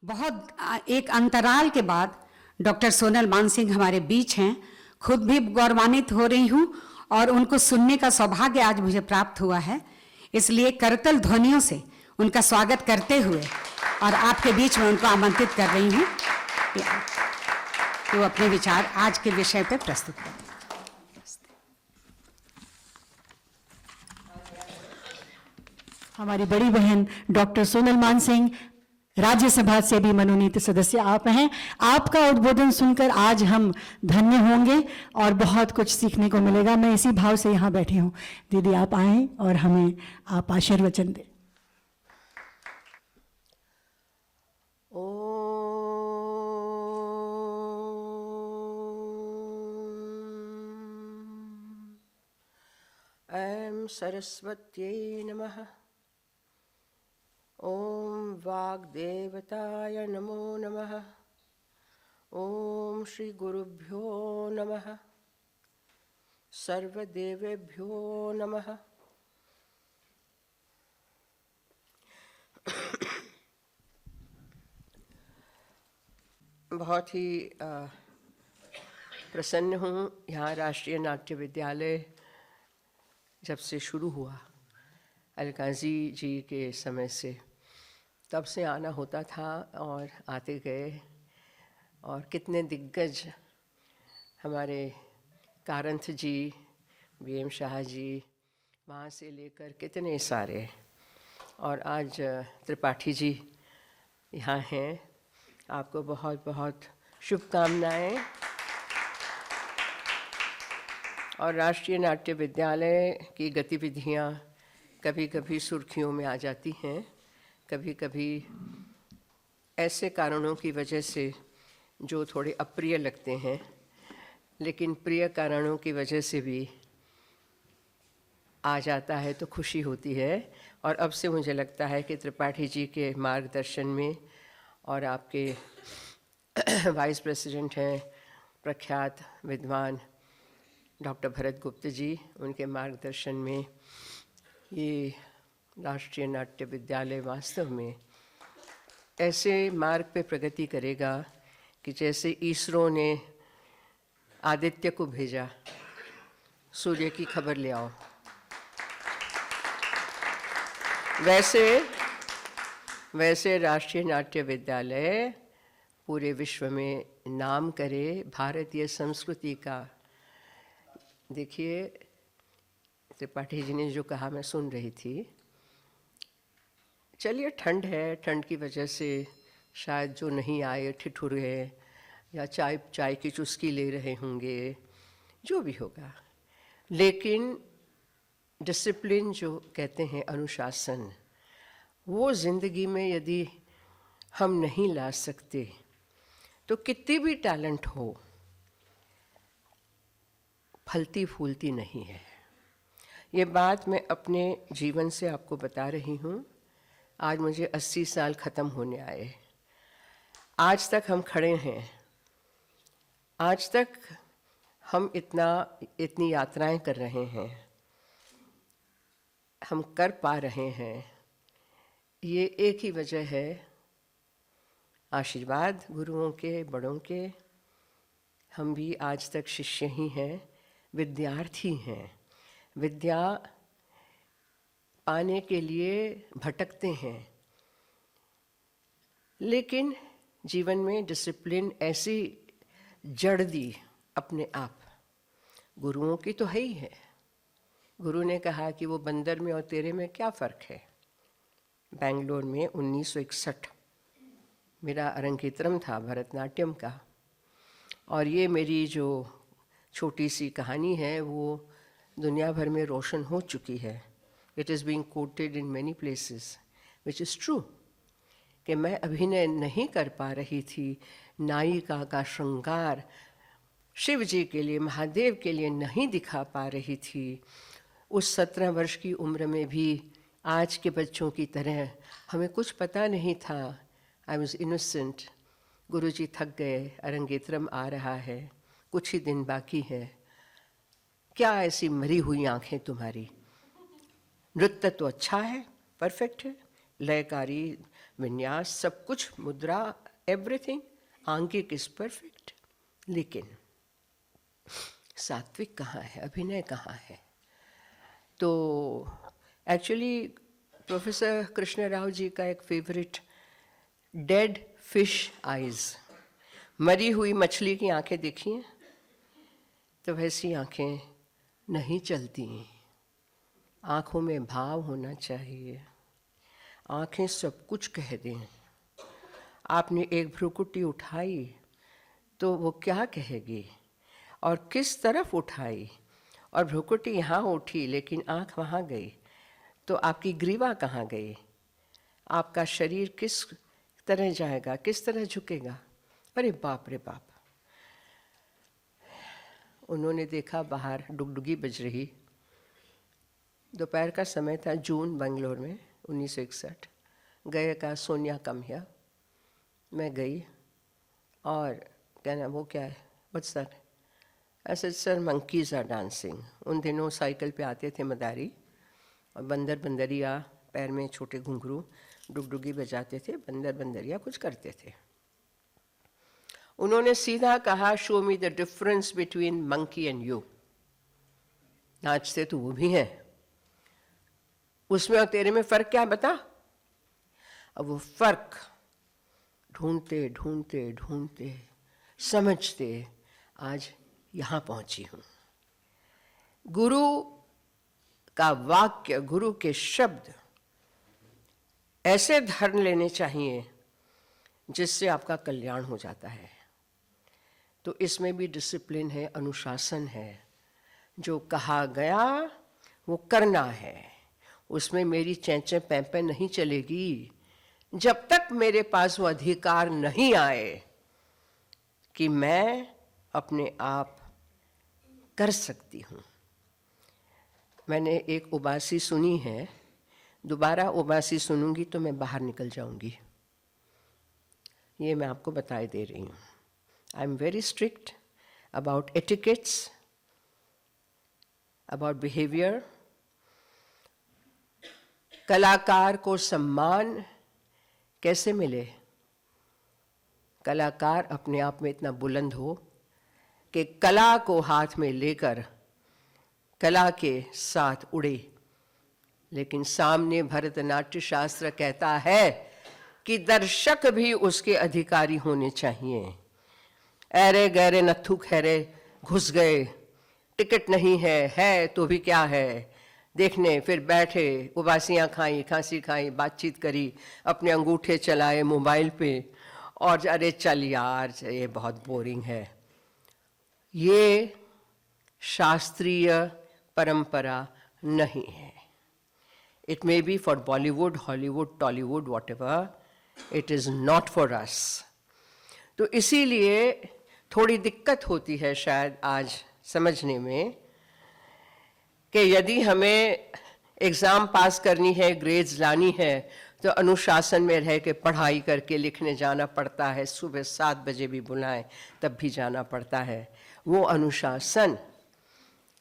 बहुत एक अंतराल के बाद डॉक्टर सोनल मानसिंह हमारे बीच हैं। खुद भी गौरवान्वित हो रही हूँ और उनको सुनने का सौभाग्य आज मुझे प्राप्त हुआ है। इसलिए करतल ध्वनियों से उनका स्वागत करते हुए और आपके बीच में उनको आमंत्रित कर रही हूँ कि वो अपने विचार आज के विषय पर प्रस्तुत करें। हमारी बड़ी बहन डॉक्टर सोनल मानसिंह राज्यसभा से भी मनोनीत सदस्य आप हैं। आपका उद्बोधन सुनकर आज हम धन्य होंगे और बहुत कुछ सीखने को मिलेगा। मैं इसी भाव से यहाँ बैठी हूँ। दीदी आप आएं और हमें आप आशीर्वचन दें। ऐं सरस्वत्यै नमः। ओम वाग्देवताय नमो नमः। ओम श्री गुरुभ्यो नमः। सर्वदेवेभ्यो नमः। बहुत ही प्रसन्न हूँ। यहाँ राष्ट्रीय नाट्य विद्यालय जब से शुरू हुआ, अलकाजी जी के समय से, तब से आना होता था और आते गए। और कितने दिग्गज हमारे कारंथ जी, बीएम शाह जी, वहाँ से लेकर कितने सारे, और आज त्रिपाठी जी यहाँ हैं। आपको बहुत बहुत शुभकामनाएं। और राष्ट्रीय नाट्य विद्यालय की गतिविधियाँ कभी कभी सुर्खियों में आ जाती हैं, कभी कभी ऐसे कारणों की वजह से जो थोड़े अप्रिय लगते हैं, लेकिन प्रिय कारणों की वजह से भी आ जाता है तो खुशी होती है। और अब से मुझे लगता है कि त्रिपाठी जी के मार्गदर्शन में और आपके वाइस प्रेसिडेंट हैं प्रख्यात विद्वान डॉक्टर भरत गुप्त जी, उनके मार्गदर्शन में ये राष्ट्रीय नाट्य विद्यालय वास्तव में ऐसे मार्ग पे प्रगति करेगा कि जैसे इसरो ने आदित्य को भेजा, सूर्य की खबर ले आओ, वैसे राष्ट्रीय नाट्य विद्यालय पूरे विश्व में नाम करे भारतीय संस्कृति का। देखिए, त्रिपाठी जी ने जो कहा मैं सुन रही थी। चलिए, ठंड है, ठंड की वजह से शायद जो नहीं आए ठिठुरे या चाय की चुस्की ले रहे होंगे, जो भी होगा, लेकिन डिसिप्लिन जो कहते हैं, अनुशासन, वो ज़िंदगी में यदि हम नहीं ला सकते तो कितनी भी टैलेंट हो, फलती फूलती नहीं है। ये बात मैं अपने जीवन से आपको बता रही हूँ। आज मुझे 80 साल ख़त्म होने आए। आज तक हम खड़े हैं, आज तक हम इतनी यात्राएं कर रहे हैं, हम कर पा रहे हैं। ये एक ही वजह है, आशीर्वाद गुरुओं के, बड़ों के। हम भी आज तक शिष्य ही हैं, विद्यार्थी हैं। विद्या पाने के लिए भटकते हैं, लेकिन जीवन में डिसिप्लिन ऐसी जड़ दी अपने आप। गुरुओं की तो है ही है। गुरु ने कहा कि वो बंदर में और तेरे में क्या फ़र्क है। बेंगलोर में 1961 मेरा अरंगेत्रम था भरतनाट्यम का, और ये मेरी जो छोटी सी कहानी है वो दुनिया भर में रोशन हो चुकी है। It is being quoted in many places, which is true, कि मैं अभिनय नहीं कर पा रही थी। नायिका का श्रृंगार शिव जी के लिए, महादेव के लिए नहीं दिखा पा रही थी। उस 17 वर्ष की उम्र में भी आज के बच्चों की तरह हमें कुछ पता नहीं था। I was innocent. गुरु जी थक गए, अरंगेत्रम आ रहा है, कुछ ही दिन बाकी है, क्या ऐसी मरी हुई आंखें तुम्हारी। नृत्य तो अच्छा है, परफेक्ट है, लयकारी, विन्यास, सब कुछ, मुद्रा, एवरीथिंग, आंगिक इज परफेक्ट। लेकिन सात्विक कहाँ है, अभिनय कहाँ है? तो एक्चुअली प्रोफेसर कृष्ण राव जी का एक फेवरेट, डेड फिश आइज, मरी हुई मछली की आंखें देखी हैं? तो वैसी आंखें नहीं चलती। आंखों में भाव होना चाहिए। आंखें सब कुछ कह दें। आपने एक भ्रुकुटी उठाई तो वो क्या कहेगी, और किस तरफ उठाई, और भ्रुकुटी यहाँ उठी लेकिन आंख वहाँ गई, तो आपकी ग्रीवा कहाँ गई? आपका शरीर किस तरह जाएगा, किस तरह झुकेगा? अरे बाप रे बाप। उन्होंने देखा बाहर डुगडुगी बज रही, दोपहर का समय था, जून, बेंगलोर में 1961। गए का सोनिया कम हियर। मैं गई और कहना वो क्या है, व्हाट्स दैट? ऐसे सर मंकीज आर डांसिंग। उन दिनों साइकिल पे आते थे मदारी, और बंदर बंदरिया, पैर में छोटे घुंघरू, डुगडुगी बजाते थे, बंदर बंदरिया कुछ करते थे। उन्होंने सीधा कहा, show me the difference between monkey and you. नाचते तो वो भी हैं, उसमें और तेरे में फर्क क्या है बता? अब वो फर्क ढूंढते ढूंढते ढूंढते समझते आज यहाँ पहुंची हूँ। गुरु का वाक्य, गुरु के शब्द ऐसे धर्म लेने चाहिए जिससे आपका कल्याण हो जाता है। तो इसमें भी डिसिप्लिन है, अनुशासन है। जो कहा गया वो करना है। उसमें मेरी चैंचे पैंपे नहीं चलेगी जब तक मेरे पास वो अधिकार नहीं आए कि मैं अपने आप कर सकती हूँ। मैंने एक उबासी सुनी है, दोबारा उबासी सुनूंगी तो मैं बाहर निकल जाऊंगी। ये मैं आपको बताए दे रही हूँ। I am very strict about etiquettes, about behaviour. कलाकार को सम्मान कैसे मिले? कलाकार अपने आप में इतना बुलंद हो कि कला को हाथ में लेकर कला के साथ उड़े। लेकिन सामने भरतनाट्य शास्त्र कहता है कि दर्शक भी उसके अधिकारी होने चाहिए। ऐरे गहरे नत्थु खैरे घुस गए, टिकट नहीं है तो भी क्या है, देखने फिर बैठे, उबासियाँ खाई, खांसी खाई, बातचीत करी, अपने अंगूठे चलाए मोबाइल पे, और अरे चल यार ये बहुत बोरिंग है। ये शास्त्रीय परंपरा नहीं है। It may be for Bollywood, Hollywood, Tollywood, whatever, it is not for us. तो इसीलिए थोड़ी दिक्कत होती है शायद आज समझने में कि यदि हमें एग्ज़ाम पास करनी है, ग्रेड्स लानी है, तो अनुशासन में रह के पढ़ाई करके लिखने जाना पड़ता है। सुबह 7 बजे भी बुलाएं तब भी जाना पड़ता है। वो अनुशासन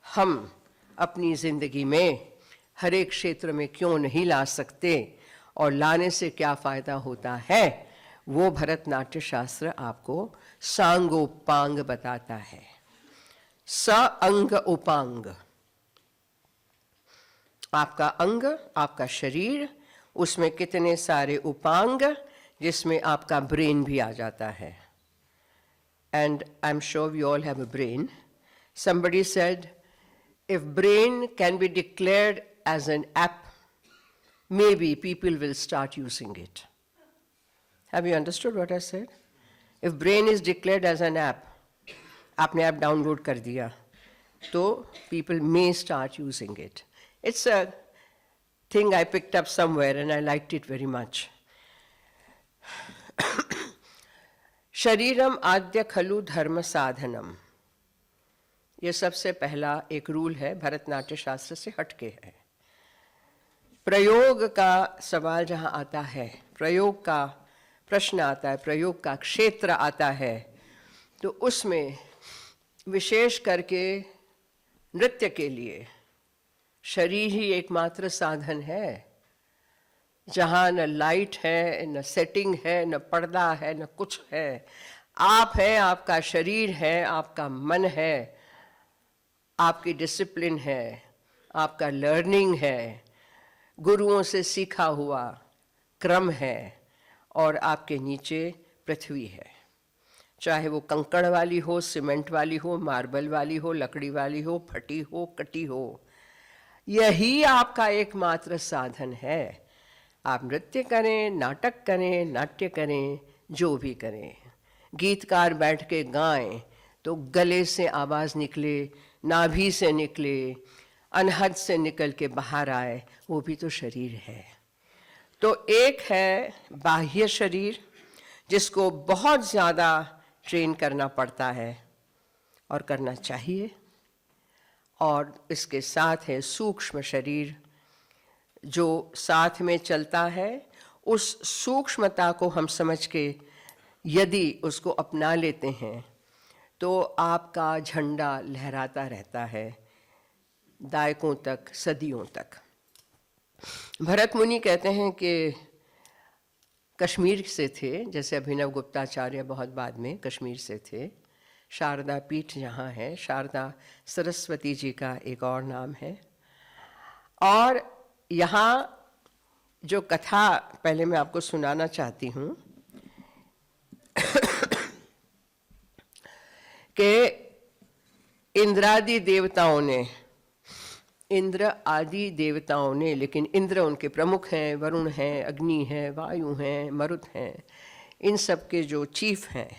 हम अपनी ज़िंदगी में हर एक क्षेत्र में क्यों नहीं ला सकते, और लाने से क्या फ़ायदा होता है, वो भरतनाट्य शास्त्र आपको सांगोपांग बताता है। स अंग उपांग, आपका अंग, आपका शरीर, उसमें कितने सारे उपांग, जिसमें आपका ब्रेन भी आ जाता है। And I am sure we all have a brain. Somebody said if brain can be declared as an app, maybe people will start using it. Have you understood what I said? If brain is declared as an app, आपने app download कर दिया, तो people may start using it. It's a thing I picked up somewhere and I liked it very much. शरीरम आद्य खलु धर्म साधनम, ये सबसे पहला एक रूल है, भरतनाट्य शास्त्र से हटके है। प्रयोग का सवाल जहाँ आता है, प्रयोग का प्रश्न आता है, प्रयोग का क्षेत्र आता है, तो उसमें विशेष करके नृत्य के लिए शरीर ही एकमात्र साधन है। जहाँ न लाइट है, न सेटिंग है, न पर्दा है, न कुछ है। आप हैं, आपका शरीर है, आपका मन है, आपकी डिसिप्लिन है, आपका लर्निंग है, गुरुओं से सीखा हुआ क्रम है, और आपके नीचे पृथ्वी है। चाहे वो कंकड़ वाली हो, सीमेंट वाली हो, मार्बल वाली हो, लकड़ी वाली हो, फटी हो, कटी हो, यही आपका एकमात्र साधन है। आप नृत्य करें, नाटक करें, नाट्य करें, जो भी करें, गीतकार बैठ के गाएं तो गले से आवाज़ निकले, नाभि से निकले, अनहद से निकल के बाहर आए, वो भी तो शरीर है। तो एक है बाह्य शरीर, जिसको बहुत ज़्यादा ट्रेन करना पड़ता है और करना चाहिए, और इसके साथ है सूक्ष्म शरीर जो साथ में चलता है। उस सूक्ष्मता को हम समझ के यदि उसको अपना लेते हैं तो आपका झंडा लहराता रहता है दायकों तक, सदियों तक। भरत मुनि कहते हैं कि कश्मीर से थे, जैसे अभिनव गुप्ताचार्य बहुत बाद में कश्मीर से थे। शारदा पीठ यहाँ है, शारदा सरस्वती जी का एक और नाम है। और यहाँ जो कथा पहले मैं आपको सुनाना चाहती हूँ कि इंद्रादि देवताओं ने, इंद्र आदि देवताओं ने, लेकिन इंद्र उनके प्रमुख हैं, वरुण हैं, अग्नि हैं, वायु हैं, मरुत हैं, इन सब के जो चीफ हैं,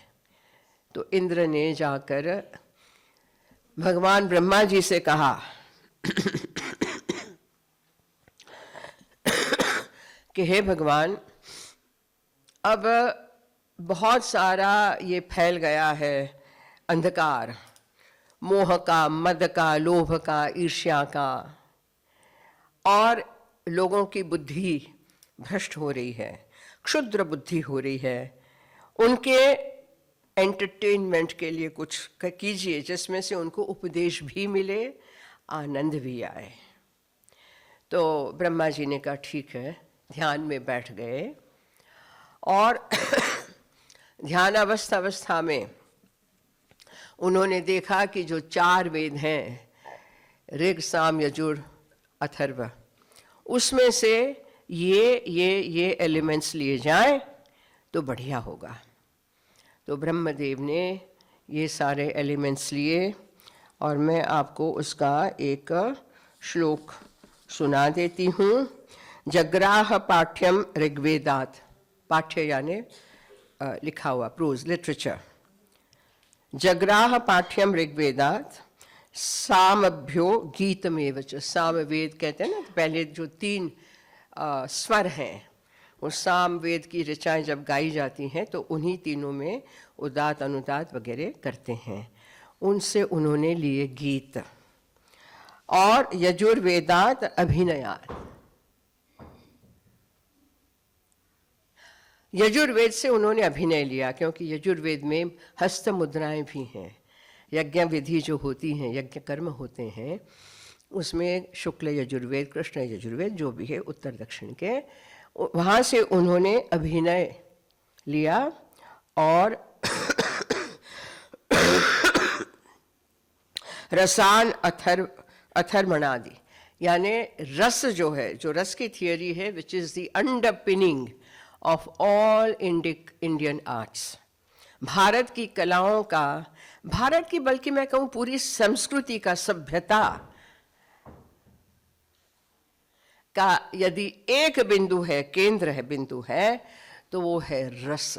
तो इंद्र ने जाकर भगवान ब्रह्मा जी से कहा कि हे भगवान, अब बहुत सारा ये फैल गया है अंधकार, मोह का, मद का, लोभ का, ईर्ष्या का, और लोगों की बुद्धि भ्रष्ट हो रही है, क्षुद्र बुद्धि हो रही है। उनके एंटरटेनमेंट के लिए कुछ कीजिए जिसमें से उनको उपदेश भी मिले, आनंद भी आए। तो ब्रह्मा जी ने कहा ठीक है, ध्यान में बैठ गए और ध्यान अवस्था में उन्होंने देखा कि जो 4 वेद हैं, ऋग, साम, यजुर, अथर्व, उसमें से ये एलिमेंट्स लिए जाएं तो बढ़िया होगा। तो ब्रह्मदेव ने ये सारे एलिमेंट्स लिए, और मैं आपको उसका एक श्लोक सुना देती हूँ। जग्राह पाठ्यम ऋग्वेदात, पाठ्य यानी लिखा हुआ, प्रोज, लिटरेचर। जग्राह पाठ्यम ऋग्वेदात सामभ्यो गीतमेव च। सामवेद कहते हैं ना, पहले जो 3 स्वर हैं, वो सामवेद की ऋचाएँ जब गाई जाती हैं तो उन्हीं तीनों में उदात, अनुदात वगैरह करते हैं, उनसे उन्होंने लिए गीत। और यजुर्वेदात अभिनयात, यजुर्वेद से उन्होंने अभिनय लिया, क्योंकि यजुर्वेद में हस्त मुद्राएं भी हैं। यज्ञ विधि जो होती हैं, यज्ञ कर्म होते हैं, उसमें शुक्ल यजुर्वेद, कृष्ण यजुर्वेद, जो भी है उत्तर दक्षिण के, वहाँ से उन्होंने अभिनय लिया। और रसान अथर्मणादि, यानी रस जो है, जो रस की थियरी है, which is the underpinning of all Indian arts, Bharat की कलाओं का, भारत की बल्कि मैं कहूँ पूरी संस्कृति का, सभ्यता का यदि एक बिंदु है, केंद्र है, बिंदु है, तो वो है रस।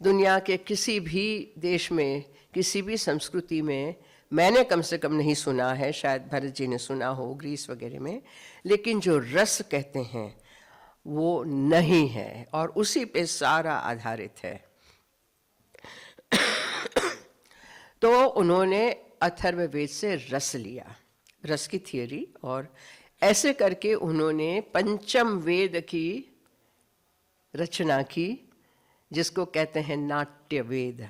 दुनिया के किसी भी देश में, किसी भी संस्कृति में मैंने कम से कम नहीं सुना है, शायद भरत जी ने सुना हो ग्रीस वगैरह में, लेकिन जो रस कहते हैं वो नहीं है, और उसी पे सारा आधारित है। तो उन्होंने अथर्ववेद से रस लिया, रस की थियरी, और ऐसे करके उन्होंने पंचम वेद की रचना की, जिसको कहते हैं नाट्य वेद।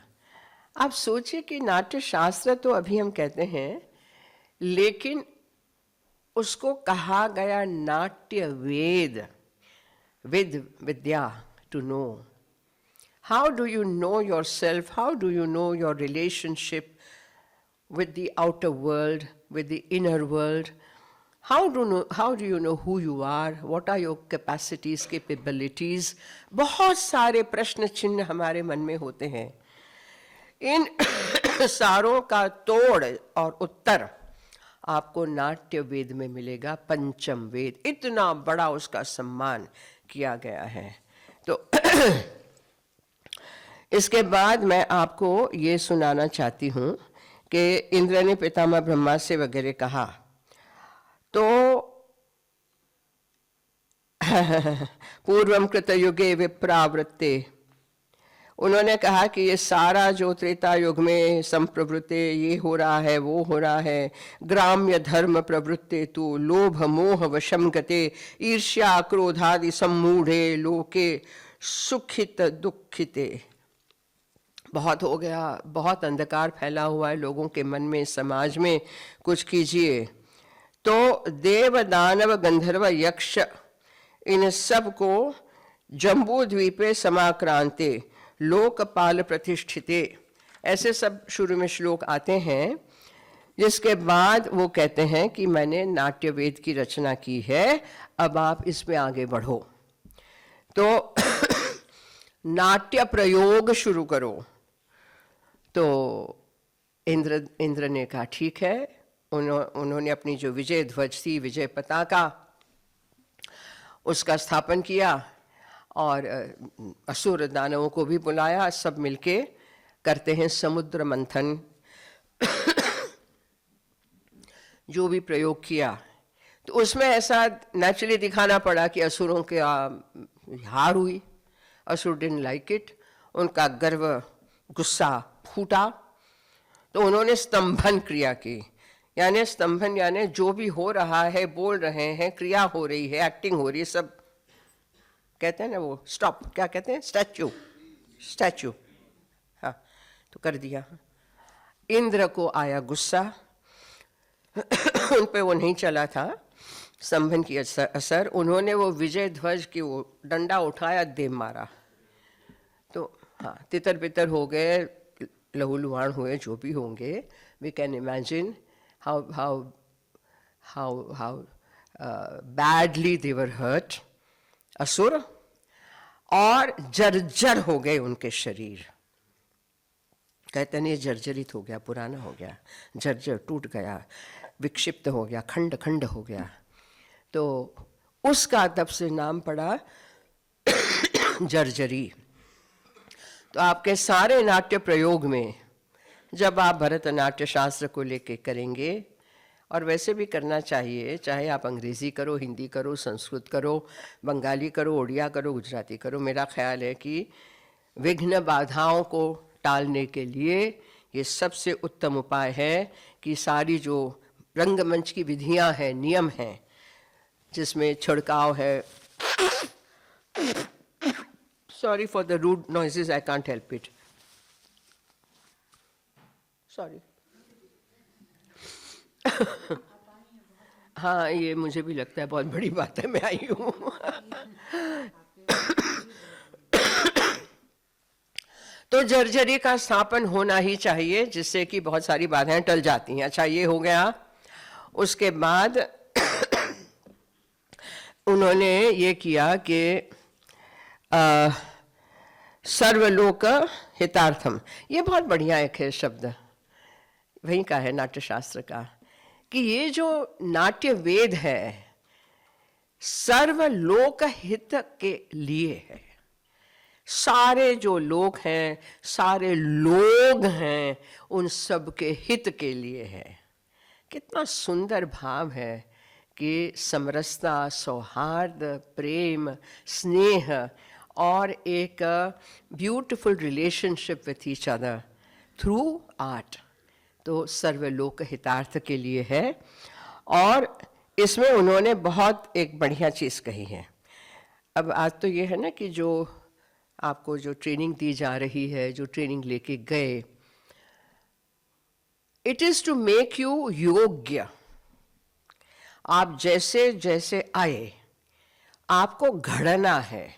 आप सोचिए कि नाट्य शास्त्र तो अभी हम कहते हैं, लेकिन उसको कहा गया नाट्य वेद, विद्या, to know. How do you know yourself? How do you know your relationship with the outer world, with the inner world? How do you know who you are? What are your capacities, capabilities? बहुत सारे प्रश्न चिन्ह हमारे मन में होते हैं। इन सारों का तोड़ और उत्तर आपको नाट्य वेद में मिलेगा, पंचम वेद। इतना बड़ा उसका सम्मान किया गया है। तो इसके बाद मैं आपको ये सुनाना चाहती हूँ कि इंद्र ने पितामह ब्रह्मा से वगैरह कहा, तो पूर्वम कृतयुगे विप्रावृत्ते, उन्होंने कहा कि ये सारा जो त्रेता युग में संप्रवृत्ते, ये हो रहा है, वो हो रहा है, ग्राम्य धर्म प्रवृत्ते तु लोभ मोह वशम गते ईर्ष्या क्रोधादि सम्मूढ़े लोके सुखित दुखिते। बहुत हो गया, बहुत अंधकार फैला हुआ है लोगों के मन में, समाज में, कुछ कीजिए। तो देव दानव गंधर्व यक्ष इन सब को जम्बू द्वीपे समाक्रांते लोकपाल प्रतिष्ठिते, ऐसे सब शुरू में श्लोक आते हैं। जिसके बाद वो कहते हैं कि मैंने नाट्य वेद की रचना की है, अब आप इसमें आगे बढ़ो। तो नाट्य प्रयोग शुरू करो। तो इंद्र ने कहा ठीक है। उन्होंने अपनी जो विजय ध्वज थी, विजय पताका, उसका स्थापन किया और असुर दानवों को भी बुलाया। सब मिलके करते हैं समुद्र मंथन। जो भी प्रयोग किया तो उसमें ऐसा नेचुरली दिखाना पड़ा कि असुरों के हार हुई। असुर डिडंट लाइक इट, उनका गर्व, गुस्सा फूटा। तो उन्होंने स्तंभन क्रिया की। यानी स्तंभन यानी जो भी हो रहा है, बोल रहे हैं, क्रिया हो रही है, एक्टिंग हो रही है, सब कहते हैं ना वो स्टॉप, क्या कहते हैं, स्टैच्यू। हाँ, तो कर दिया। इंद्र को आया गुस्सा, उन पे वो नहीं चला था स्तंभन की असर। उन्होंने वो विजय ध्वज की वो डंडा उठाया, दे मारा। तो हाँ, तितर बितर हो गए, लहूलुहान हुए, जो भी होंगे। We can imagine how badly they were hurt, असुर, और जर्जर हो गए उनके शरीर। कहते नहीं, जर्जरित हो गया, पुराना हो गया, जर्जर, टूट गया, विक्षिप्त हो गया, खंड खंड हो गया। तो उसका तब से नाम पड़ा जर्जरी। तो आपके सारे नाट्य प्रयोग में जब आप भरतनाट्य शास्त्र को लेके करेंगे, और वैसे भी करना चाहिए, चाहे आप अंग्रेज़ी करो, हिंदी करो, संस्कृत करो, बंगाली करो, उड़िया करो, गुजराती करो, मेरा ख्याल है कि विघ्न बाधाओं को टालने के लिए ये सबसे उत्तम उपाय है कि सारी जो रंगमंच की विधियां हैं, नियम हैं, जिसमें छिड़काव है, sorry for the rude noises, I can't help it, sorry. हाँ, ये मुझे भी लगता है बहुत बड़ी बात है, मैं आई हूँ। तो जर्जरी का स्थापन होना ही चाहिए, जिससे कि बहुत सारी बाधाएं टल जाती हैं। अच्छा, ये हो गया। उसके बाद उन्होंने ये किया कि सर्वलोक हितार्थम, ये बहुत बढ़िया एक है शब्द, वहीं का है नाट्यशास्त्र का, कि ये जो नाट्य वेद है सर्वलोक हित के लिए है। सारे जो लोग हैं, सारे लोग हैं, उन सब के हित के लिए है। कितना सुंदर भाव है कि समरसता, सौहार्द, प्रेम, स्नेह और एक beautiful relationship with each other through art. तो सर्वलोक हितार्थ के लिए है। और इसमें उन्होंने बहुत एक बढ़िया चीज़ कही है। अब आज तो ये है ना कि जो आपको जो ट्रेनिंग दी जा रही है, जो ट्रेनिंग लेके गए, it is to make you योग्य। आप जैसे जैसे आए, आपको घड़ना है,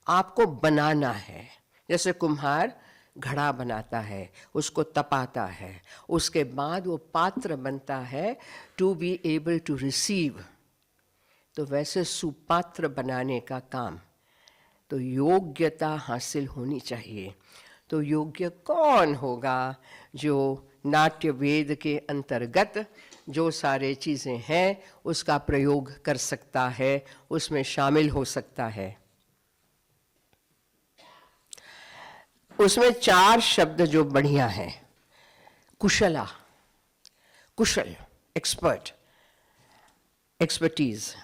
आपको बनाना है। जैसे कुम्हार घड़ा बनाता है, उसको तपाता है, उसके बाद वो पात्र बनता है to be able to receive. तो वैसे सुपात्र बनाने का काम, तो योग्यता हासिल होनी चाहिए। तो योग्य कौन होगा? जो नाट्य वेद के अंतर्गत जो सारे चीज़ें हैं उसका प्रयोग कर सकता है, उसमें शामिल हो सकता है। उसमें 4 शब्द जो बढ़िया हैं: कुशला, कुशल, एक्सपर्ट, एक्सपर्टीज,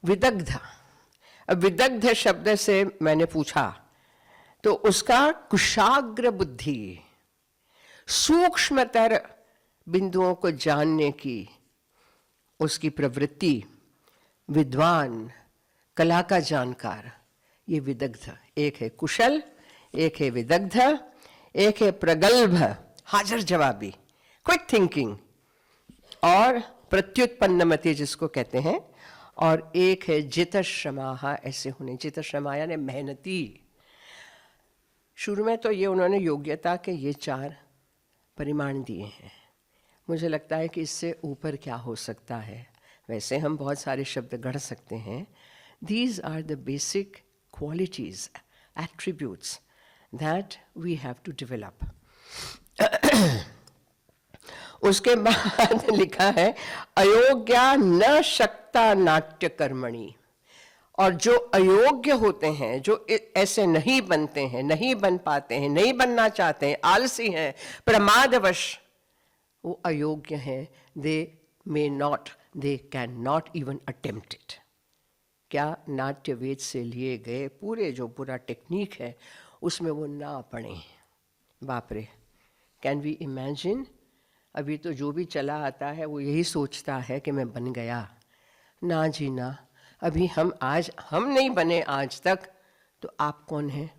विदग्ध। अब विदग्ध शब्द से मैंने पूछा तो उसका कुशाग्र बुद्धि, सूक्ष्मतर बिंदुओं को जानने की उसकी प्रवृत्ति, विद्वान, कला का जानकार, ये विदग्ध। एक है कुशल, एक है विदग्ध, एक है प्रगल्भ, हाजिर जवाबी, क्विक थिंकिंग, और प्रत्युत्पन्नमति जिसको कहते हैं, और एक है जितश्रमाः, ऐसे होने। जितश्रमा यानी मेहनती। शुरू में तो ये उन्होंने योग्यता के ये 4 परिमाण दिए हैं। मुझे लगता है कि इससे ऊपर क्या हो सकता है। वैसे हम बहुत सारे शब्द गढ़ सकते हैं। These are the basic qualities, attributes that we have to develop. उसके बाद लिखा है अयोग्या न शक्ता नाट्य कर्मणि। और जो अयोग्य होते हैं, जो ऐसे नहीं बनते हैं, नहीं बन पाते हैं, नहीं बनना चाहते हैं, आलसी हैं, प्रमादवश वो अयोग्य हैं। They may not, they can not even attempt it. क्या नाट्य वेद से लिए गए पूरे जो पूरा टेक्निक है उसमें वो ना पढ़ें। बाप रे, कैन वी इमेजिन? अभी तो जो भी चला आता है वो यही सोचता है कि मैं बन गया। ना जी ना, अभी हम नहीं बने आज तक, तो आप कौन हैं?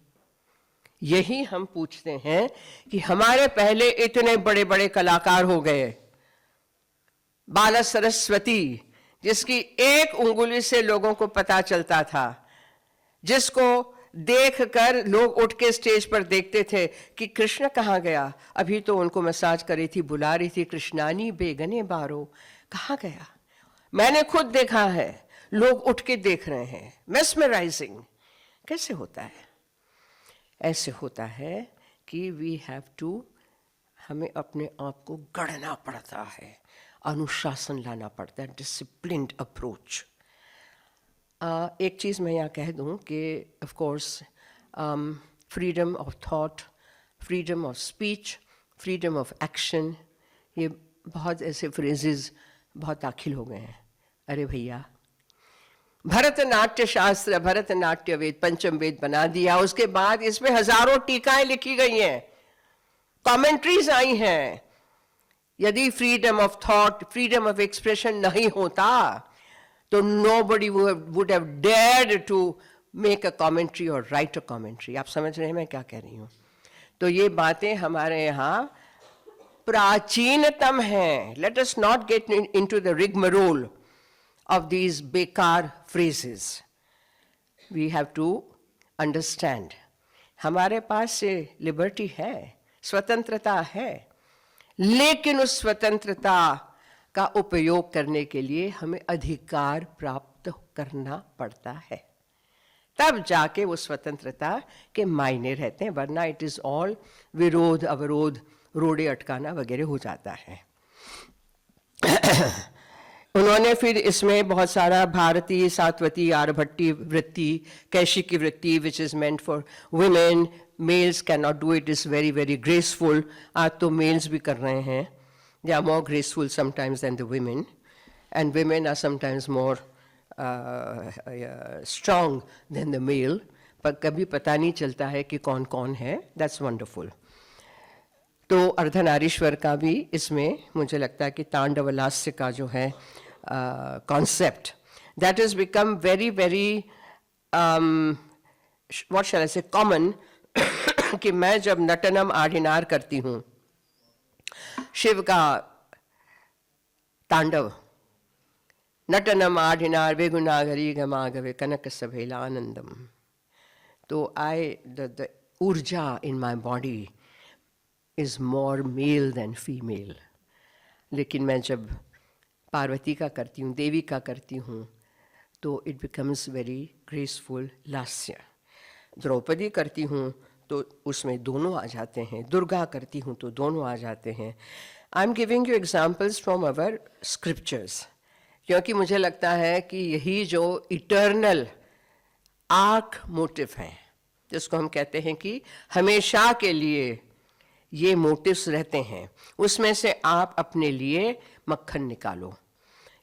यही हम पूछते हैं कि हमारे पहले इतने बड़े बड़े कलाकार हो गए। बाला सरस्वती, जिसकी एक उंगली से लोगों को पता चलता था, जिसको देखकर लोग उठ के स्टेज पर देखते थे कि कृष्ण कहाँ गया। अभी तो उनको मसाज करी थी, बुला रही थी, कृष्णानी बेगने बारो, कहाँ गया? मैंने खुद देखा है, लोग उठ के देख रहे हैं। मेस्मराइजिंग। कैसे होता है? ऐसे होता है कि वी हैव टू, हमें अपने आप को गढ़ना पड़ता है, अनुशासन लाना पड़ता है, डिसिप्लिन्ड अप्रोच। एक चीज़ मैं यहाँ कह दूँ कि of course freedom of thought, freedom of speech, freedom of action, ये बहुत ऐसे फ्रेजेस बहुत दाखिल हो गए हैं। अरे भैया, भरतनाट्य शास्त्र, भरतनाट्य वेद, पंचम वेद बना दिया, उसके बाद इसमें हजारों टीकाएं लिखी गई हैं, कमेंट्रीज आई हैं। यदि freedom of thought, freedom of expression नहीं होता तो nobody would have dared to make a commentary or write a commentary. आप समझ रहे हैं मैं क्या कह रही हूँ? तो ये बातें हमारे यहाँ प्राचीनतम हैं. Let us not get into the rigmarole of these bekar phrases. We have to understand. हमारे पास से लिबर्टी है, स्वतंत्रता है, लेकिन उस स्वतंत्रता का उपयोग करने के लिए हमें अधिकार प्राप्त करना पड़ता है, तब जाके वो स्वतंत्रता के मायने रहते हैं. वरना इट इज ऑल विरोध अवरोध, रोड़े अटकाना वगैरह हो जाता है. उन्होंने फिर इसमें बहुत सारा भारतीय, सात्वती, आर्यभट्टी वृत्ति, कैशिकी वृत्ति, which is meant for women. Mails can not do it, is very very graceful. आज तो मेल्स भी कर रहे हैं. They are more graceful sometimes than the women, and women are sometimes more strong than the male. पर कभी पता नहीं चलता है कि कौन कौन है. That's wonderful. तो अर्धनारीश्वर का भी इसमें मुझे लगता है कि तांडवलास्य का जो है concept, that has become very very what shall I say, common. कि मैं जब नटनम आढ़िनार करती हूँ, शिव का तांडव, नटनम आढ़िनार वेगुनागरी गमागवे कनक सभेला आनंदम। तो द ऊर्जा in my body is more male than female. लेकिन मैं जब पार्वती का करती हूँ, देवी का करती हूँ, तो इट बिकम्स वेरी ग्रेसफुल लास्य। द्रौपदी करती हूँ तो उसमें दोनों आ जाते हैं, दुर्गा करती हूँ तो दोनों आ जाते हैं। I am giving you examples from our scriptures, क्योंकि मुझे लगता है कि यही जो इटर्नल आर्क मोटिव है, जिसको हम कहते हैं कि हमेशा के लिए ये मोटिव्स रहते हैं, उसमें से आप अपने लिए मक्खन निकालो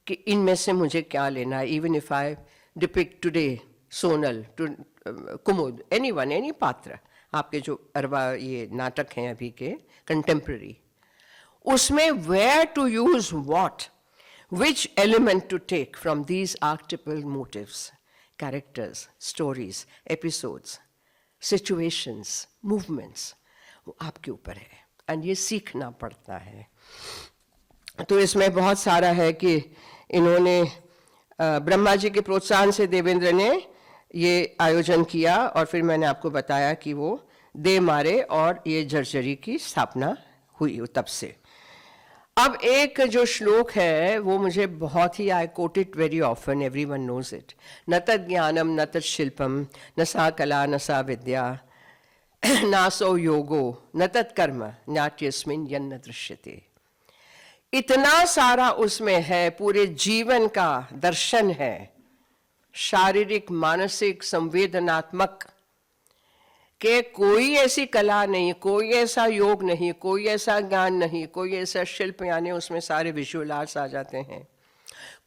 कि इनमें से मुझे क्या लेना है। Even if I depict today Sonal, Kumud, anyone, any पात्र, आपके जो अरबा ये नाटक हैं अभी के कंटेम्प्रेरी, उसमें where to use what, which element to take from these archetypal motives, characters, stories, episodes, situations, movements, वो आपके ऊपर है, and ये सीखना पड़ता है। तो इसमें बहुत सारा है कि इन्होंने ब्रह्मा जी के प्रोत्साहन से देवेंद्र ने ये आयोजन किया, और फिर मैंने आपको बताया कि वो दे मारे और ये जर्जरी की स्थापना हुई तब से। अब एक जो श्लोक है वो मुझे बहुत ही, I quote it very often, everyone knows it, न तद ज्ञानम न तद शिल्पम न सा कला न सा विद्या नासो योगो न तद कर्म नाट्यस्मिन् यन्न दृश्यते। इतना सारा उसमें है, पूरे जीवन का दर्शन है, शारीरिक, मानसिक, संवेदनात्मक, कि कोई ऐसी कला नहीं, कोई ऐसा योग नहीं, कोई ऐसा ज्ञान नहीं, कोई ऐसा शिल्प, यानी उसमें सारे विजुअल आर्ट्स आ जाते हैं,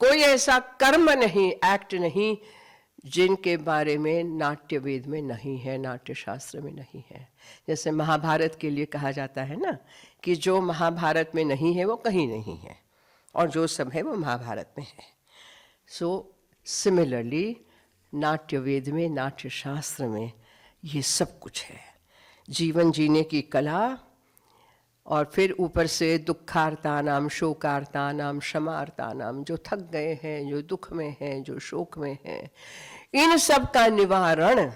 कोई ऐसा कर्म नहीं, एक्ट नहीं, जिनके बारे में नाट्य वेद में नहीं है, नाट्य शास्त्र में नहीं है। जैसे महाभारत के लिए कहा जाता है ना कि जो महाभारत में नहीं है वो कहीं नहीं है, और जो सब है वो महाभारत में है। सो सिमिलरली नाट्य वेद में, नाट्य शास्त्र में ये सब कुछ है, जीवन जीने की कला, और फिर ऊपर से दुखार्ता नाम, शोकार्ता नाम, क्षमार्ता नाम, जो थक गए हैं, जो दुख में हैं, जो शोक में हैं, इन सब का निवारण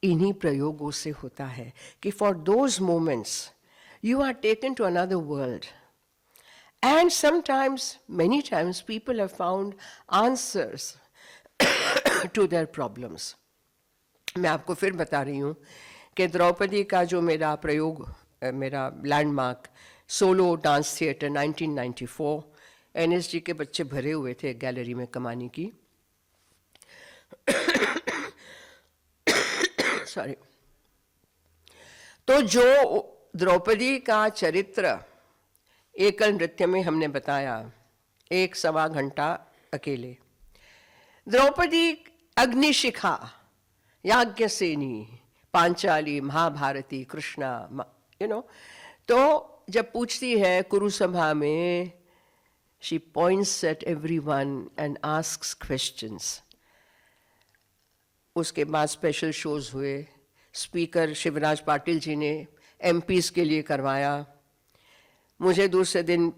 इन्हीं प्रयोगों से होता है कि for those moments you are taken to another world, and sometimes, many times people have found answers to their problems. मैं आपको फिर बता रही हूँ कि द्रौपदी का जो मेरा प्रयोग, मेरा landmark solo dance theatre 1994, NSG के बच्चे भरे हुए थे गैलरी में कमानी की सॉरी। तो जो द्रौपदी का चरित्र एकल नृत्य में हमने बताया, 1-1.25 घंटा अकेले, द्रौपदी अग्निशिखा, याज्ञसेनी, पांचाली, महाभारती, कृष्णा, तो जब पूछती है कुरुसभा में, she points at everyone and asks questions. उसके बाद स्पेशल शोज हुए, स्पीकर शिवराज पाटिल जी ने MPs के लिए करवाया। मुझे दूसरे दिन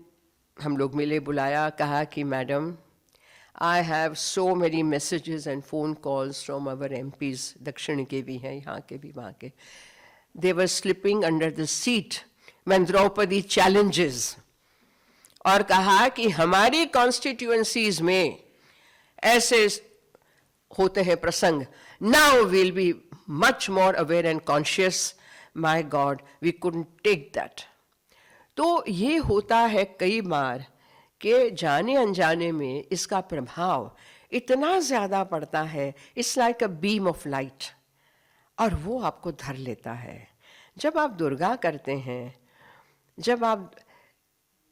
हम लोग मिले, बुलाया, कहा कि madam, I have so many messages and phone calls from our MPs, दक्षिण के भी हैं, यहाँ के भी, वहाँ के। They were slipping under the seat when Draupadi challenges, और कहा कि हमारी constituencies में ऐसे होते हैं प्रसंग, now we'll be much more aware and conscious, my God, we couldn't take that। तो ये होता है कई बार कि जाने अनजाने में इसका प्रभाव इतना ज़्यादा पड़ता है, it's like a beam of light, और वो आपको धर लेता है। जब आप दुर्गा करते हैं, जब आप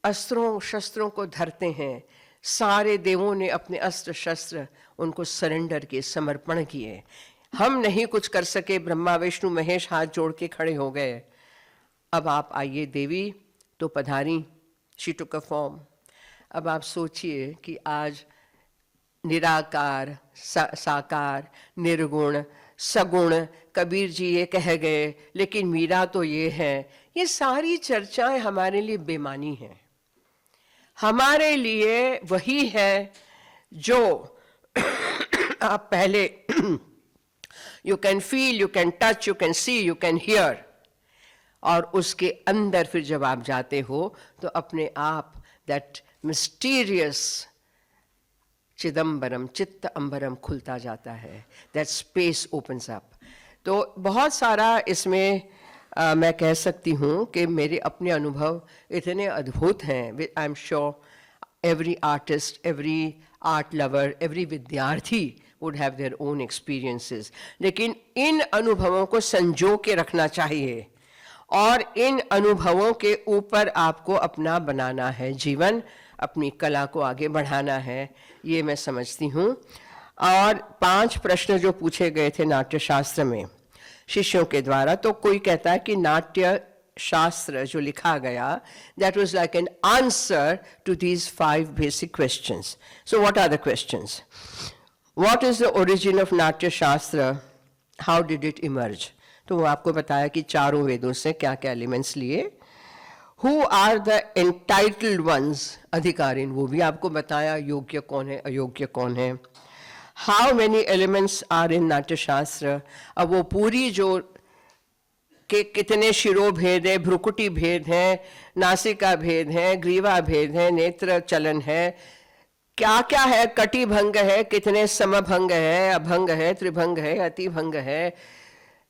अस्त्रों शस्त्रों को धरते हैं, सारे देवों ने अपने अस्त्र शस्त्र उनको सरेंडर किए, समर्पण किए, हम नहीं कुछ कर सके, ब्रह्मा विष्णु महेश हाथ जोड़ के खड़े हो गए। अब आप आइए, देवी तो पधारी, शी टुक अ फॉर्म। अब आप सोचिए कि आज निराकार, साकार, निर्गुण, सगुण, कबीर जी ये कह गए, लेकिन मीरा तो ये है, ये सारी चर्चाएं हमारे लिए बेमानी हैं। हमारे लिए वही है जो आप पहले you can feel, you can touch, you can see, you can hear, और उसके अंदर फिर जब आप जाते हो तो अपने आप दैट मिस्टीरियस चिदम्बरम, चित्त अंबरम खुलता जाता है, दैट स्पेस ओपन्स अप। तो बहुत सारा इसमें मैं कह सकती हूँ कि मेरे अपने अनुभव इतने अद्भुत हैं। आई am sure every artist, every art lover, every विद्यार्थी would have their own experiences. लेकिन इन अनुभवों को संजो के रखना चाहिए और इन अनुभवों के ऊपर आपको अपना बनाना है जीवन, अपनी कला को आगे बढ़ाना है, ये मैं समझती हूँ। और 5 प्रश्न जो पूछे गए थे नाट्य शास्त्र में शिष्यों के द्वारा, तो कोई कहता है कि नाट्य शास्त्र जो लिखा गया, that was like an answer to these 5 basic questions. So what are the questions? What is the origin of Natya Shastra? How did it emerge? तो वो आपको बताया कि चारों वेदों से क्या क्या एलिमेंट्स लिए। Who are the entitled ones? अधिकारीन, वो भी आपको बताया, योग्य कौन है, अयोग्य कौन है। How many elements are in नाट्य शास्त्र? अब वो पूरी जो कि कितने शिरोभेद है, भ्रुकुटी भेद है, नासिका भेद है, ग्रीवा भेद है, नेत्र चलन है, क्या क्या है, कटिभंग है, कितने समभंग है, अभंग है, त्रिभंग है, अतिभंग है,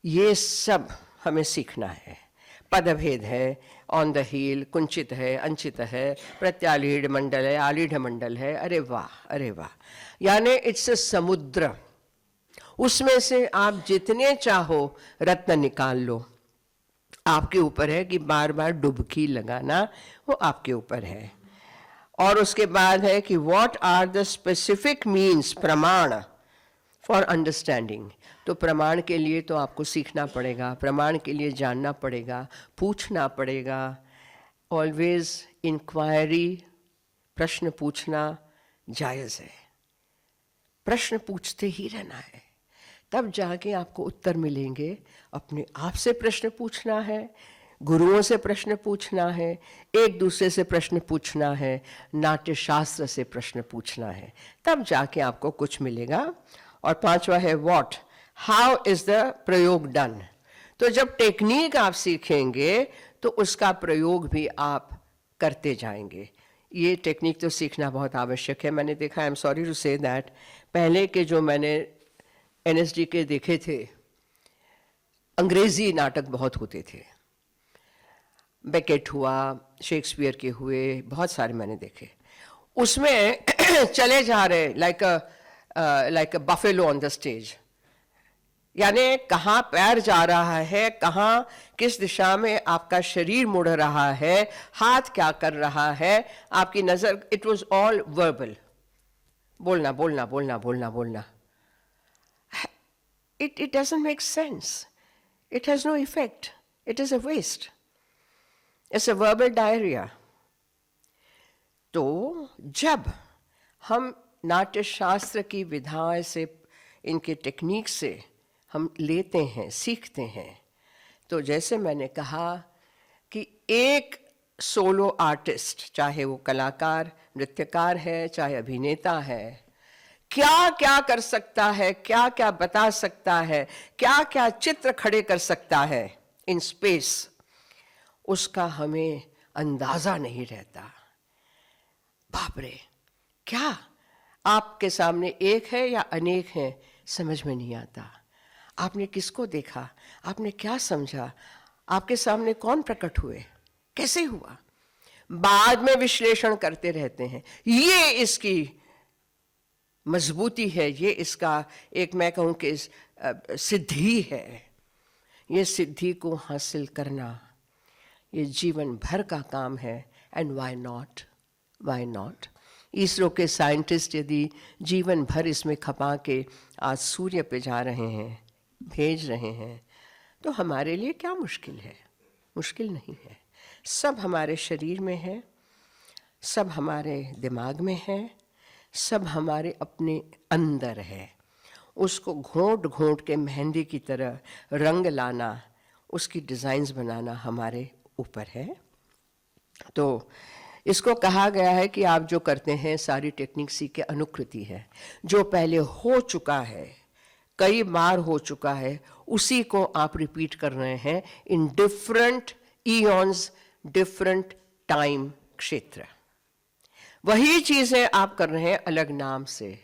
ये सब हमें सीखना है। पदभेद है, ऑन द हील, कुंचित है, अंचित है, प्रत्यालीढ़ मंडल है, आलीढ़ मंडल है। अरे वाह, अरे वाह, यानी इट्स अ समुद्र, उसमें से आप जितने चाहो रत्न निकाल लो। आपके ऊपर है कि बार बार डुबकी लगाना, वो आपके ऊपर है। और उसके बाद है कि what are the specific means, प्रमाण फॉर अंडरस्टैंडिंग। तो प्रमाण के लिए तो आपको सीखना पड़ेगा, प्रमाण के लिए जानना पड़ेगा, पूछना पड़ेगा। ऑलवेज इंक्वायरी, प्रश्न पूछना जायज़ है, प्रश्न पूछते ही रहना है, तब जाके आपको उत्तर मिलेंगे। अपने आप से प्रश्न पूछना है, गुरुओं से प्रश्न पूछना है, एक दूसरे से प्रश्न पूछना है, नाट्य शास्त्र से प्रश्न पूछना है, तब जाके आपको कुछ मिलेगा। और 5वां है व्हाट, हाउ इज द प्रयोग डन। तो जब टेक्निक आप सीखेंगे तो उसका प्रयोग भी आप करते जाएंगे। ये टेक्निक तो सीखना बहुत आवश्यक है। मैंने देखा, I am sorry to say that, पहले के जो मैंने NSD के देखे थे, अंग्रेजी नाटक बहुत होते थे, बेकेट हुआ, शेक्सपियर के हुए, बहुत सारे मैंने देखे। उसमें चले जा रहे like a buffalo on the stage, यानी कहाँ पैर जा रहा है, कहाँ किस दिशा में आपका शरीर मुड़ रहा है, हाथ क्या कर रहा है, आपकी नज़र, इट वॉज ऑल वर्बल, बोलना बोलना बोलना बोलना बोलना। It doesn't make sense. It has no effect. It is a waste. It's a verbal diarrhea. तो जब हम नाट्य शास्त्र की विधाएं से, इनके टेक्निक से हम लेते हैं, सीखते हैं, तो जैसे मैंने कहा कि एक सोलो आर्टिस्ट, चाहे वो कलाकार, नृत्यकार है, चाहे अभिनेता है, क्या क्या कर सकता है, क्या क्या बता सकता है, क्या क्या चित्र खड़े कर सकता है इन स्पेस, उसका हमें अंदाजा नहीं रहता। बाप रे, क्या आपके सामने एक है या अनेक हैं, समझ में नहीं आता। आपने किसको देखा, आपने क्या समझा, आपके सामने कौन प्रकट हुए, कैसे हुआ, बाद में विश्लेषण करते रहते हैं। ये इसकी मजबूती है, ये इसका एक, मैं कहूँ कि सिद्धि है। ये सिद्धि को हासिल करना ये जीवन भर का काम है। And why not, why not. ISRO के साइंटिस्ट यदि जीवन भर इसमें खपा के आज सूर्य पे जा रहे हैं, भेज रहे हैं, तो हमारे लिए क्या मुश्किल है? मुश्किल नहीं है। सब हमारे शरीर में है, सब हमारे दिमाग में है, सब हमारे अपने अंदर है। उसको घोंट घोंट के मेहंदी की तरह रंग लाना, उसकी डिज़ाइंस बनाना हमारे ऊपर है। तो इसको कहा गया है कि आप जो करते हैं सारी टेक्निक सीख के अनुकृति है। जो पहले हो चुका है, कई बार हो चुका है, उसी को आप रिपीट कर रहे हैं इन डिफरेंट ईयॉन्स, डिफरेंट टाइम क्षेत्र। वही चीजें आप कर रहे हैं अलग नाम से,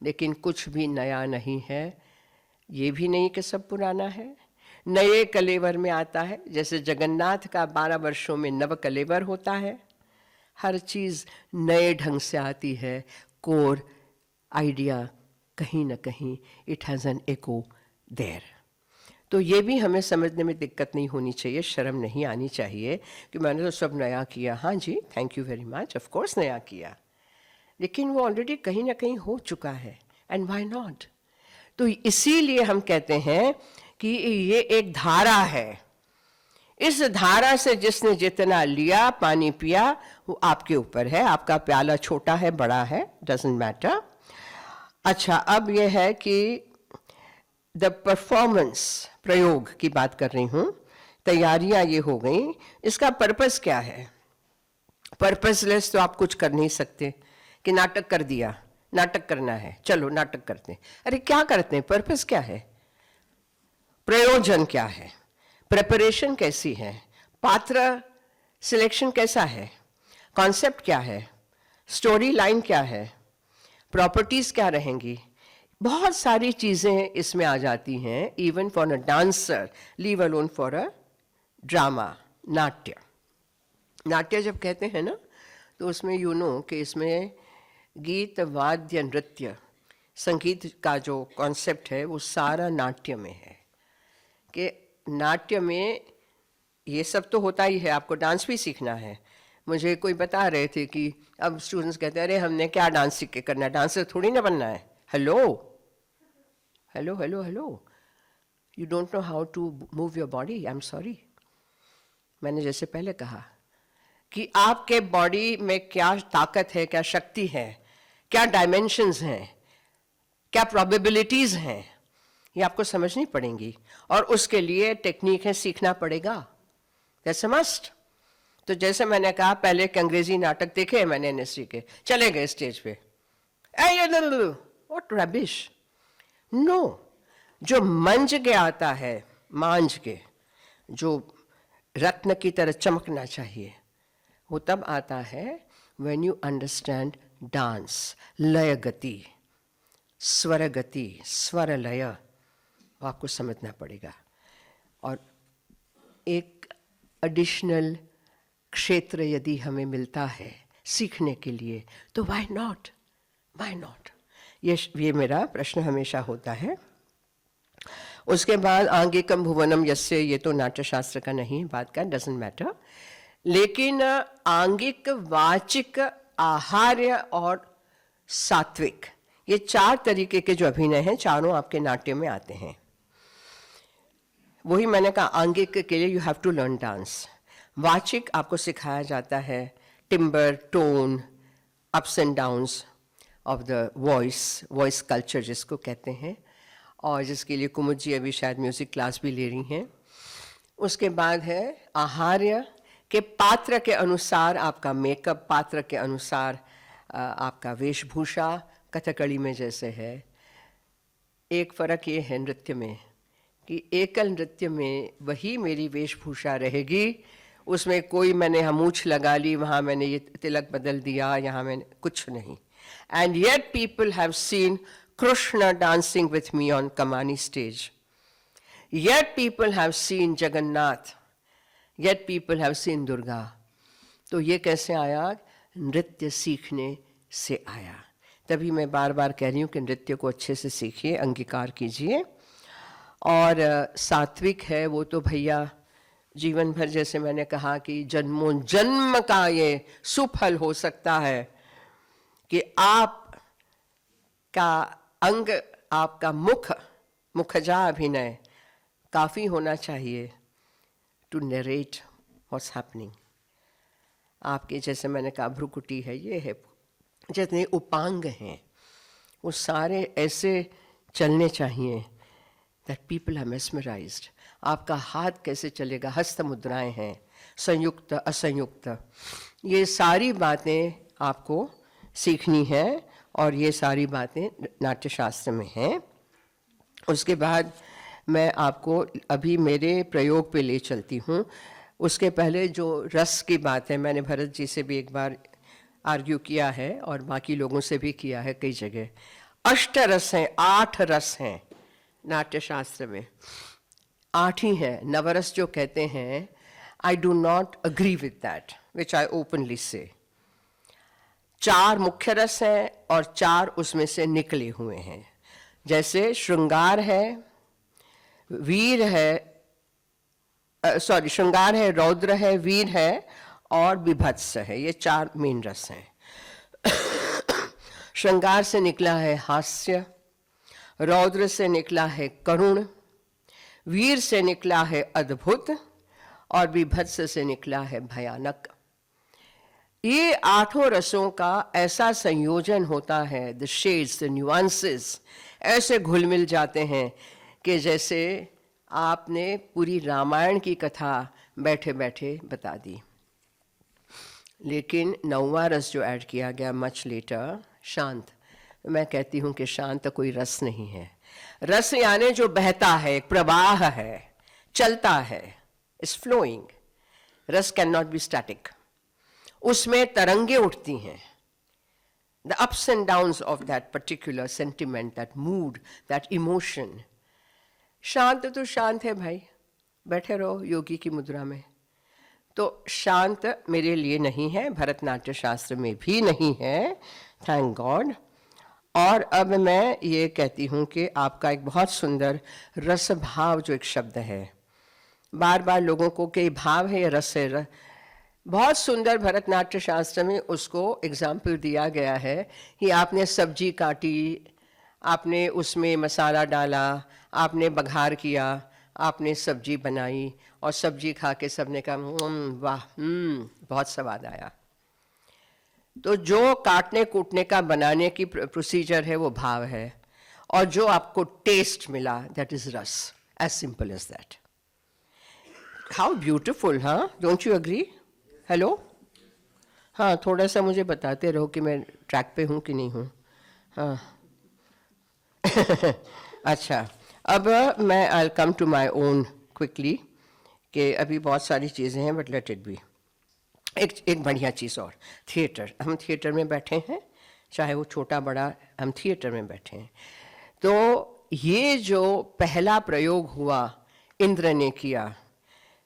लेकिन कुछ भी नया नहीं है। ये भी नहीं कि सब पुराना है, नए कलेवर में आता है। जैसे जगन्नाथ का 12 वर्षों में नव कलेवर होता है, हर चीज नए ढंग से आती है। कोर आइडिया कहीं ना कहीं it has an echo there. तो ये भी हमें समझने में दिक्कत नहीं होनी चाहिए, शर्म नहीं आनी चाहिए कि मैंने तो सब नया किया। हाँ जी, thank you very much, of course नया किया, लेकिन वो ऑलरेडी कहीं ना कहीं हो चुका है, एंड व्हाई नॉट। तो इसीलिए हम कहते हैं कि ये एक धारा है। इस धारा से जिसने जितना लिया, पानी पिया, वो आपके ऊपर है। आपका प्याला छोटा है, बड़ा है, डजंट मैटर। अच्छा, अब ये है कि द परफॉर्मेंस, प्रयोग की बात कर रही हूँ। तैयारियां ये हो गई, इसका पर्पस क्या है? पर्पसलेस तो आप कुछ कर नहीं सकते कि नाटक कर दिया, नाटक करना है, चलो नाटक करते हैं। अरे क्या करते हैं? पर्पस क्या है? प्रयोजन क्या है? प्रिपरेशन कैसी है? पात्र सिलेक्शन कैसा है? कॉन्सेप्ट क्या है? स्टोरी लाइन क्या है? प्रॉपर्टीज क्या रहेंगी? बहुत सारी चीजें इसमें आ जाती हैं। Even for a dancer, leave alone for a drama, नाट्य। नाट्य जब कहते हैं ना, तो उसमें यू नो कि इसमें गीत, वाद्य, नृत्य, संगीत का जो कॉन्सेप्ट है वो सारा नाट्य में है। कि नाट्य में ये सब तो होता ही है, आपको डांस भी सीखना है। मुझे कोई बता रहे थे कि अब स्टूडेंट्स कहते हैं अरे हमने क्या डांस सीख के करना है, डांसर थोड़ी ना बनना है। Hello hello hello hello, you don't know how to move your body, I am sorry. मैंने जैसे पहले कहा कि आपके बॉडी में क्या ताकत है, क्या शक्ति है, क्या डायमेंशंस हैं, क्या प्रोबेबिलिटीज हैं, ये आपको समझनी पड़ेंगी। और उसके लिए टेक्निक है, सीखना पड़ेगा, दैट्स अ मस्ट। तो जैसे मैंने कहा, पहले एक अंग्रेजी नाटक देखे मैंने एनएससी के, चले गए स्टेज पे, व्हाट रबिश। नो, जो मंज के आता है, मांझ के, जो रत्न की तरह चमकना चाहिए, वो तब आता है व्हेन यू अंडरस्टैंड डांस, लय गति, स्वर गति, स्वर लय, आपको समझना पड़ेगा। और एक एडिशनल क्षेत्र यदि हमें मिलता है सीखने के लिए, तो व्हाई नॉट, व्हाई नॉट। ये मेरा प्रश्न हमेशा होता है। उसके बाद आंगिकम भुवनम यस्य, ये तो नाट्यशास्त्र का नहीं बात का, डजंट मैटर। लेकिन आंगिक, वाचिक, आहार्य और सात्विक, ये 4 तरीके के जो अभिनय हैं, चारों आपके नाट्य में आते हैं। वही मैंने कहा, आंगिक के लिए you have to learn dance. वाचिक आपको सिखाया जाता है timbre, tone, ups and downs of the voice culture जिसको कहते हैं, और जिसके लिए कुमुद जी अभी शायद म्यूजिक क्लास भी ले रही हैं। उसके बाद है आहार्य, के पात्र के अनुसार आपका मेकअप, पात्र के अनुसार आपका वेशभूषा, कथकली में जैसे है। एक फ़र्क ये है नृत्य में कि एकल नृत्य में वही मेरी वेशभूषा रहेगी, उसमें कोई मैंने मूंछ लगा ली, वहाँ मैंने ये तिलक बदल दिया, यहाँ मैंने कुछ नहीं। And yet people have seen Krishna dancing with me on Kamani stage, yet people have seen Jagannath, yet people have seen Durga. तो ये कैसे आया? नृत्य सीखने से आया। तभी मैं बार बार कह रही हूँ कि नृत्य को अच्छे से सीखिए, अंगीकार कीजिए। और सात्विक है वो तो भैया जीवन भर, जैसे मैंने कहा कि जन्मों जन्म का ये सुफल हो सकता है कि आप का अंग, आपका मुखजा अभिनय काफ़ी होना चाहिए टू नरेट व्हाट्स हैपनिंग। आपके जैसे मैंने कहा भ्रुकुटी है, ये है, जितने उपांग हैं वो सारे ऐसे चलने चाहिए दैट पीपल आर मेस्मराइज्ड। आपका हाथ कैसे चलेगा, हस्त मुद्राएं हैं, संयुक्त असंयुक्त, ये सारी बातें आपको सीखनी है और ये सारी बातें नाट्यशास्त्र में हैं। उसके बाद मैं आपको अभी मेरे प्रयोग पे ले चलती हूँ। उसके पहले जो रस की बात है, मैंने भरत जी से भी एक बार आर्ग्यू किया है और बाकी लोगों से भी किया है कई जगह। 8 रस हैं, 8 रस हैं नाट्यशास्त्र में, 8 ही हैं। नवरस जो कहते हैं, I do not agree with that, which I openly से। 4 मुख्य रस हैं और 4 उसमें से निकले हुए हैं। जैसे श्रृंगार है, वीर है, श्रृंगार है, रौद्र है, वीर है और विभत्स है। ये 4 मेन रस हैं। श्रृंगार से निकला है हास्य, रौद्र से निकला है करुण, वीर से निकला है अद्भुत और विभत्स से निकला है भयानक। ये 8 रसों का ऐसा संयोजन होता है, द शेड्स, द न्यूआंसेस ऐसे घुल मिल जाते हैं कि जैसे आपने पूरी रामायण की कथा बैठे बैठे बता दी। लेकिन 9वां रस जो ऐड किया गया मच लेटर, शांत, मैं कहती हूँ कि शांत कोई रस नहीं है। रस यानी जो बहता है, एक प्रवाह है, चलता है, इज फ्लोइंग। रस कैन नॉट बी स्टैटिक। उसमें तरंगे उठती हैं, the ups and downs of that particular sentiment, that mood, that emotion. शांत तो शांत है भाई, बैठे रहो योगी की मुद्रा में। तो शांत मेरे लिए नहीं है, भरतनाट्य शास्त्र में भी नहीं है, थैंक गॉड। और अब मैं ये कहती हूँ कि आपका एक बहुत सुंदर रस भाव जो एक शब्द है, बार बार लोगों को कई भाव है, ये रस है, बहुत सुंदर भरतनाट्य शास्त्र में उसको एग्जाम्पल दिया गया है कि आपने सब्जी काटी, आपने उसमें मसाला डाला, आपने बघार किया, आपने सब्जी बनाई और सब्जी खा के सबने कहा वाह, बहुत स्वाद आया। तो जो काटने कूटने का बनाने की प्रोसीजर है वो भाव है, और जो आपको टेस्ट मिला दैट इज रस, as simple as that. How beautiful, हाँ, डोंट यू एग्री? हेलो, हाँ, थोड़ा सा मुझे बताते रहो कि मैं ट्रैक पे हूँ कि नहीं हूँ। हाँ अच्छा, अब मैं I come to my own quickly, कि अभी बहुत सारी चीज़ें हैं बट लेट इट बी। एक बढ़िया चीज़ और, थिएटर। हम थिएटर में बैठे हैं, चाहे वो छोटा बड़ा, हम थिएटर में बैठे हैं। तो ये जो पहला प्रयोग हुआ इंद्र ने किया,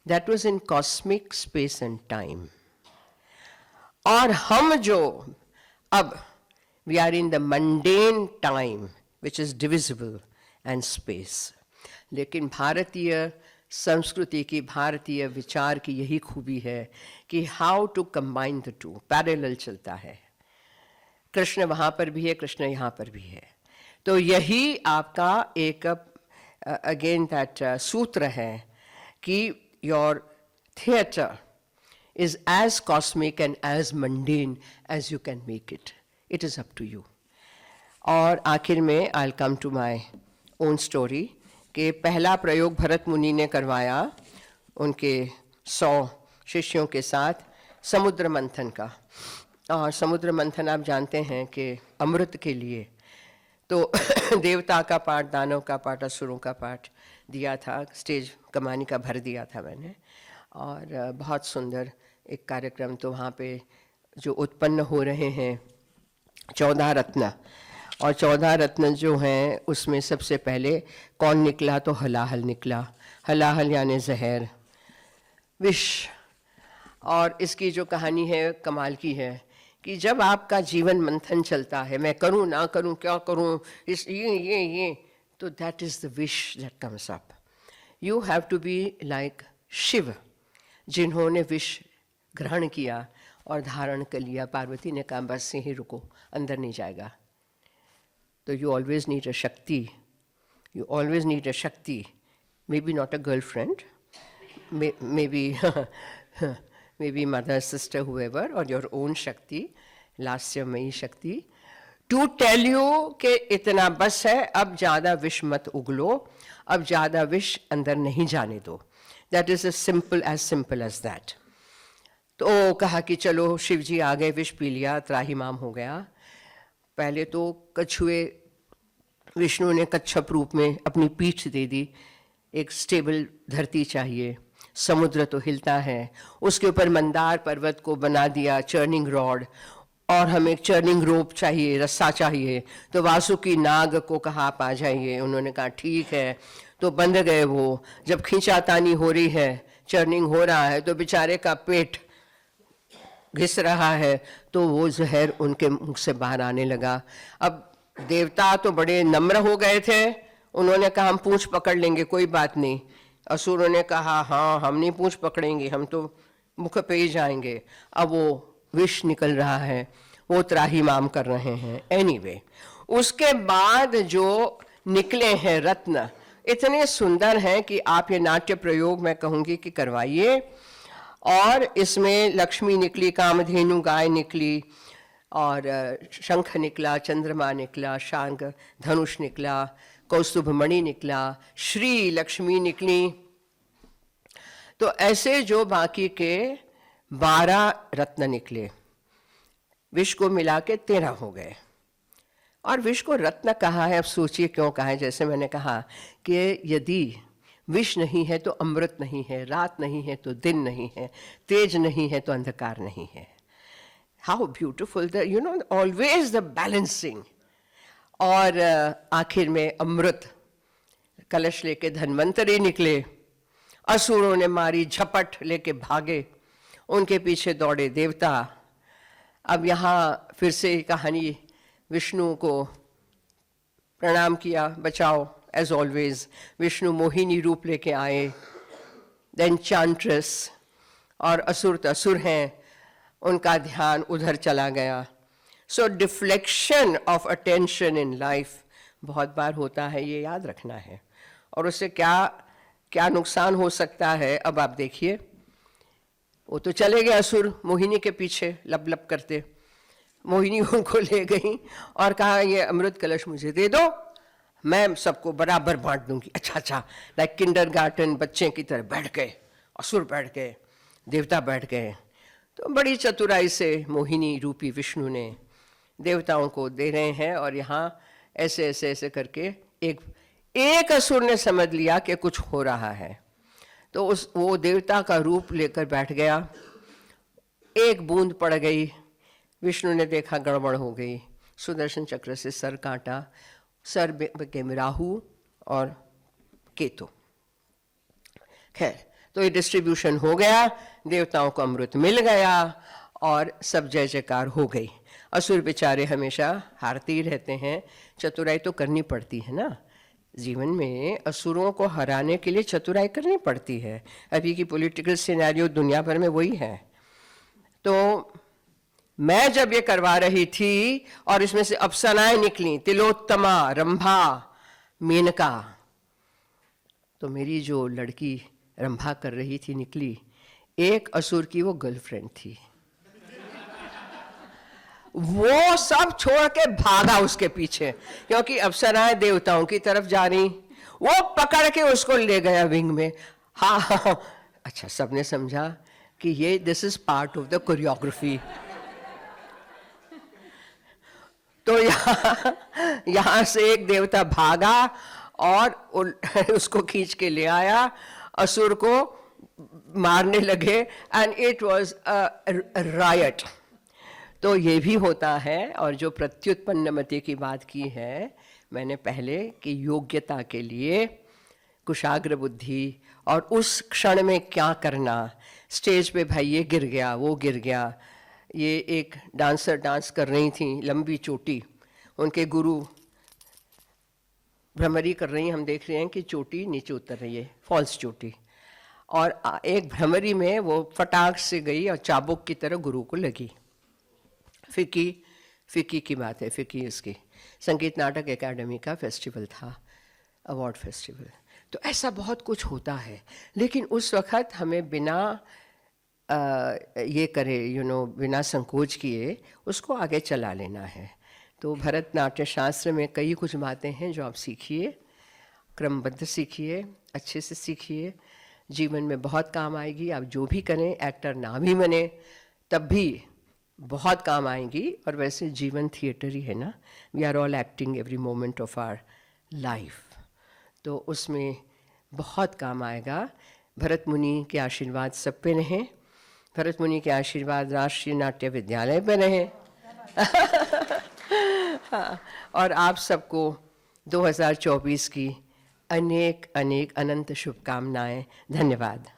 that was in cosmic space and time. और हम जो अब we are in the mundane time which is divisible and space. लेकिन भारतीय संस्कृति की, भारतीय विचार की यही खूबी है कि how to combine the two, parallel चलता है। कृष्ण वहाँ पर भी है, कृष्ण यहाँ पर भी है। तो यही आपका एक अगेन दैट सूत्र है कि your theatre is as cosmic and as mundane as you can make it. It is up to you. और आखिर में I'll come to my own story कि पहला प्रयोग भरत मुनि ने करवाया उनके 100 शिष्यों के साथ समुद्र मंथन का। और समुद्र मंथन आप जानते हैं कि अमृत के लिए, तो देवता का पाठ, दानव का पाठ, असुरों का पाठ दिया था, स्टेज कमानी का भर दिया था मैंने। और बहुत सुंदर एक कार्यक्रम, तो वहाँ पे जो उत्पन्न हो रहे हैं 14 रत्न, और 14 रत्न जो हैं उसमें सबसे पहले कौन निकला, तो हलाहल निकला। हलाहल यानी जहर, विष। और इसकी जो कहानी है कमाल की है कि जब आपका जीवन मंथन चलता है, मैं करूं ना करूं, क्या करूं, इस ये, तो that is the wish that comes up. You have to be like Shiva, जिन्होंने विष ग्रहण किया और धारण कर लिया। पार्वती ने कहा बस यहीं रुको, अंदर नहीं जाएगा। तो यू ऑलवेज नीड अ शक्ति, you always need a shakti, maybe not a girlfriend, maybe mother, sister, however, और योर ओन शक्ति, लास्यमयी शक्ति, टू टेल यू कि इतना बस है, अब ज़्यादा विष मत उगलो, अब ज़्यादा विष अंदर नहीं जाने दो। That is as simple as that. तो कहा कि चलो शिव जी आ गए, विष पी लिया, त्राहिमाम हो गया। पहले तो कछुए विष्णु ने कच्छप रूप में अपनी पीठ दे दी, एक स्टेबल धरती चाहिए, समुद्र तो हिलता है, उसके ऊपर मंदार पर्वत को बना दिया चर्निंग रॉड, और हमें एक चर्निंग रोप चाहिए, रस्सा चाहिए। तो वासुकी नाग को कहा आप आ जाइए, उन्होंने कहा ठीक है। तो बंध गए वो। जब खींचातानी हो रही है, चर्निंग हो रहा है, तो बेचारे का पेट घिस रहा है, तो वो जहर उनके मुख से बाहर आने लगा। अब देवता तो बड़े नम्र हो गए थे, उन्होंने कहा हम पूंछ पकड़ लेंगे, कोई बात नहीं। असुरों ने कहा हाँ हम नहीं पूंछ पकड़ेंगे, हम तो मुख पे ही जाएंगे। अब वो विष निकल रहा है, वो त्राहिमाम कर रहे हैं। एनीवे, उसके बाद जो निकले हैं रत्न इतने सुंदर हैं कि आप ये नाट्य प्रयोग मैं कहूँगी कि करवाइए। और इसमें लक्ष्मी निकली, कामधेनु गाय निकली, और शंख निकला, चंद्रमा निकला, शांग धनुष निकला, कौस्तुभ मणि निकला, श्री लक्ष्मी निकली। तो ऐसे जो बाकी के 12 रत्न निकले, विष को मिला के 13 हो गए। और विष को रत्न कहा है, अब सोचिए क्यों कहा है। जैसे मैंने कहा कि यदि विष नहीं है तो अमृत नहीं है, रात नहीं है तो दिन नहीं है, तेज नहीं है तो अंधकार नहीं है। How beautiful the always the balancing. और आखिर में अमृत कलश लेके धन्वंतरी निकले, असुरों ने मारी झपट, लेके भागे, उनके पीछे दौड़े देवता। अब यहाँ फिर से कहानी, विष्णु को प्रणाम किया, बचाओ एज ऑलवेज। विष्णु मोहिनी रूप लेके आए, देन चांट्रेस, और असुर तो असुर हैं, उनका ध्यान उधर चला गया। So deflection of attention in life बहुत बार होता है, ये याद रखना है। और उससे क्या क्या नुकसान हो सकता है, अब आप देखिए। वो तो चले गए असुर मोहिनी के पीछे लब लब करते, मोहिनी उनको ले गई और कहा ये अमृत कलश मुझे दे दो, मैं सबको बराबर बांट दूंगी। अच्छा अच्छा, लाइक किंडरगार्टन बच्चे की तरह बैठ गए, असुर बैठ गए, देवता बैठ गए। तो बड़ी चतुराई से मोहिनी रूपी विष्णु ने देवताओं को दे रहे हैं। और यहाँ ऐसे ऐसे ऐसे करके एक असुर ने समझ लिया कि कुछ हो रहा है, तो वो देवता का रूप लेकर बैठ गया। एक बूंद पड़ गई, विष्णु ने देखा गड़बड़ हो गई, सुदर्शन चक्र से सर काटा, सर के में राहु और केतु। खैर, तो ये डिस्ट्रीब्यूशन हो गया, देवताओं को अमृत मिल गया और सब जय जयकार हो गई। असुर बेचारे हमेशा हारते ही रहते हैं, चतुराई तो करनी पड़ती है ना जीवन में। असुरों को हराने के लिए चतुराई करनी पड़ती है। अभी की पॉलिटिकल सिनेरियो दुनिया भर में वही है। तो मैं जब ये करवा रही थी और इसमें से अप्सराएं निकली, तिलोत्तमा, रंभा, मेनका, तो मेरी जो लड़की रंभा कर रही थी निकली, एक असुर की वो गर्लफ्रेंड थी। वो सब छोड़ के भागा उसके पीछे, क्योंकि अप्सराएं देवताओं की तरफ जा रही। वो पकड़ के उसको ले गया विंग में। हाँ हाँ, अच्छा, सबने समझा कि ये this is part of the choreography. तो यहाँ से एक देवता भागा और उसको खींच के ले आया, असुर को मारने लगे, and it was a riot. तो ये भी होता है। और जो प्रत्युत्पन्नमति की बात की है मैंने पहले, कि योग्यता के लिए कुशाग्र बुद्धि और उस क्षण में क्या करना। स्टेज पे भाई ये गिर गया, वो गिर गया। ये एक डांसर डांस कर रही थी, लंबी चोटी, उनके गुरु भ्रमरी कर रही हैं, हम देख रहे हैं कि चोटी नीचे उतर रही है, फॉल्स चोटी। और एक भ्रमरी में वो फटाक से गई और चाबुक की तरह गुरु को लगी। फिकी की बात है, फिकी इसकी संगीत नाटक एकेडमी का फेस्टिवल था, अवार्ड फेस्टिवल। तो ऐसा बहुत कुछ होता है, लेकिन उस वक्त हमें बिना ये करे बिना संकोच किए उसको आगे चला लेना है। तो भरतनाट्य शास्त्र में कई कुछ बातें हैं जो आप सीखिए, क्रमबद्ध सीखिए, अच्छे से सीखिए, जीवन में बहुत काम आएगी। आप जो भी करें, एक्टर ना भी बने तब भी बहुत काम आएंगी। और वैसे जीवन थिएटर ही है ना, we are all acting every moment of our life, तो उसमें बहुत काम आएगा। भरत मुनि के आशीर्वाद सब पे रहें, भरत मुनि के आशीर्वाद राष्ट्रीय नाट्य विद्यालय पे रहें। हाँ, और आप सबको 2024 की अनेक अनेक अनंत शुभकामनाएं। धन्यवाद।